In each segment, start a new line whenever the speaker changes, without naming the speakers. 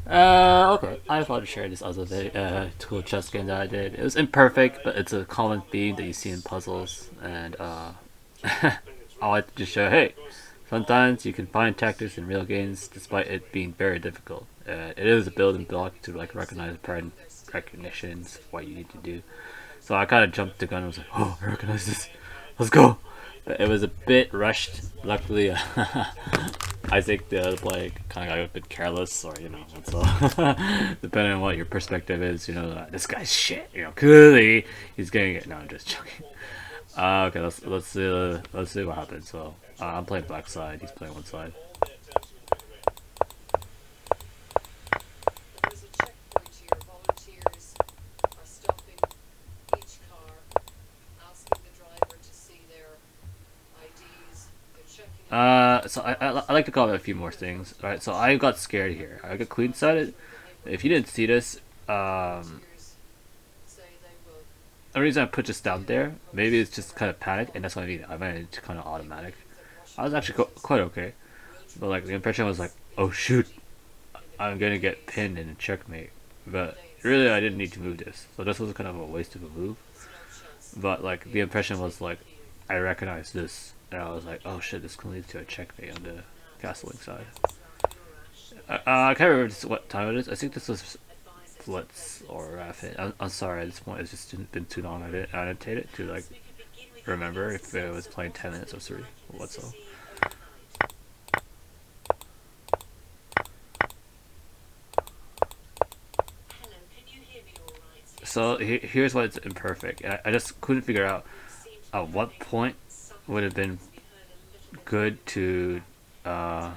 Okay. I thought to share this other cool chess game that I did. It was imperfect, but it's a common theme that you see in puzzles, and I like to just show, hey, sometimes you can find tactics in real games despite it being very difficult. It is a building block to like recognize pattern recognitions, what you need to do. So I kind of jumped the gun and was like, oh, I recognize this. Let's go. But it was a bit rushed. Luckily, I think the other player kind of got a bit careless, or so depending on what your perspective is, this guy's shit. Clearly he's getting it. No, I'm just joking. Okay, let's see what happens. So I'm playing black side. He's playing one side. So I like to call it a few more things. All right, so I got scared here. I got queen sided. If you didn't see this, the reason I put this down there, maybe it's just kind of panic, and that's what I mean. I meant it's kind of automatic. I was actually quite okay, but like the impression was like, oh shoot, I'm gonna get pinned in a checkmate. But really, I didn't need to move this, so this was kind of a waste of a move. But like the impression was like, I recognized this, and I was like, oh shit, this can lead to a checkmate on the castling side. I can't remember what time it is. I think this was Blitz or Rapid. I'm sorry, at this point it's just been too long. I didn't annotate it to like remember if it was playing 10 minutes or 3 or what so. So here's why it's imperfect. I just couldn't figure out at what point would have been good to uh,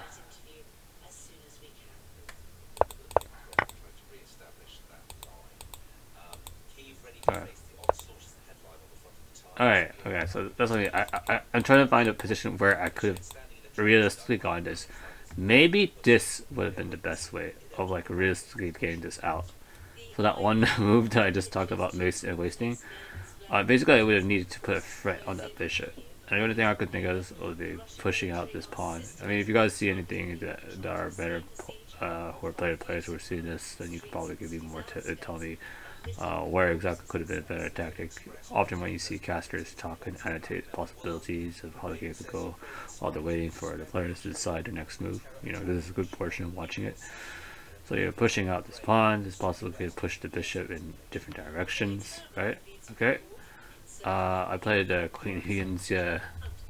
alright. Alright, okay, so that's what I mean. I'm trying to find a position where I could have realistically gone this. Maybe this would have been the best way of like realistically getting this out. So that one move that I just talked about wasting, basically I would have needed to put a threat on that bishop. And the only thing I could think of would be pushing out this pawn. I mean, if you guys see anything that are better, who are better players who are seeing this, then you could probably give me more tell me where exactly could have been a better tactic. Often when you see casters talk and annotate possibilities of how the game could go while they're waiting for the players to decide their next move, this is a good portion of watching it. So you're pushing out this pawn, this possibility to push the bishop in different directions, right? Okay. I played the Queen Higgins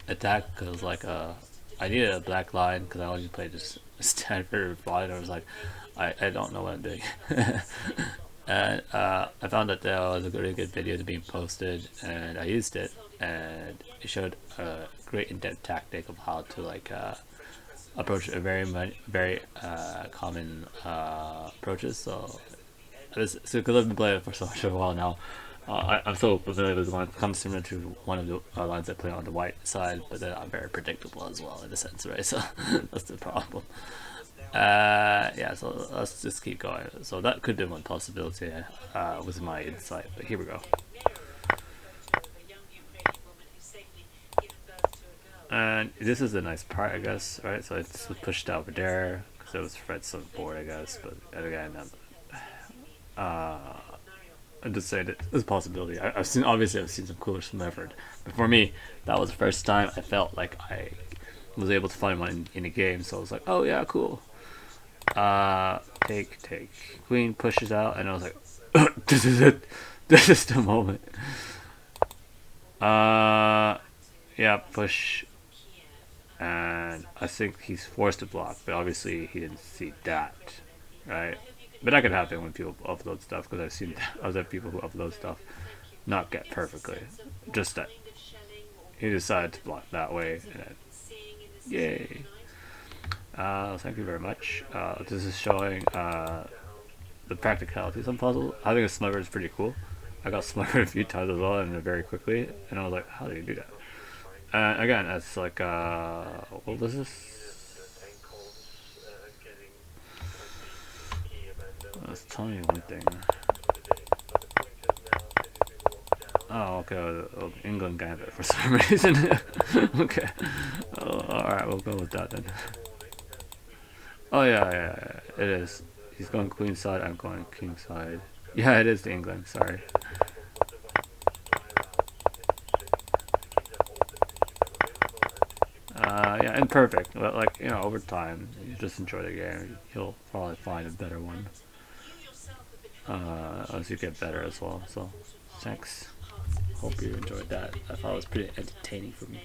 attack because like I needed a black line because I always played this standard line. I was like, I don't know what I'm doing. And I found that there was a really good video to being posted, and I used it, and it showed a great in-depth tactic of how to like approach a very common approaches. So because I've been playing it for so much of a while now, I'm so familiar with one. It comes similar to one of the lines I play on the white side, but they're not very predictable as well in a sense, right? So that's the problem. Yeah, so let's just keep going. So that could be one possibility was my insight, but here we go. And this is a nice part, I guess, right? So it's pushed over there because it was threats on the board, I guess. But again, I'm just saying that there's a possibility. I've seen some cooler Smothered, but for me, that was the first time I felt like I was able to find one in a game. So I was like, oh yeah, cool. Take. Queen pushes out, and I was like, this is it. This is the moment. Yeah, push, and I think he's forced to block, but obviously he didn't see that, right? But that could happen when people upload stuff because I've seen other people who upload stuff not get perfectly. Just that he decided to block that way, and yay! Thank you very much. This is showing the practicalities on puzzle. Having a smugger is pretty cool. I got smuggered a few times as well, and very quickly, and I was like, how do you do that? Again, it's like, what was this? It's telling me one thing. Oh, okay, England Gambit for some reason. Okay. Alright, we'll go with that then. Oh, yeah, it is. He's going queen side. I'm going king side. Yeah, it is the England. Sorry. Yeah, imperfect. But like over time, you just enjoy the game. You'll probably find a better one as you get better as well. So, thanks. Hope you enjoyed that. I thought it was pretty entertaining for me.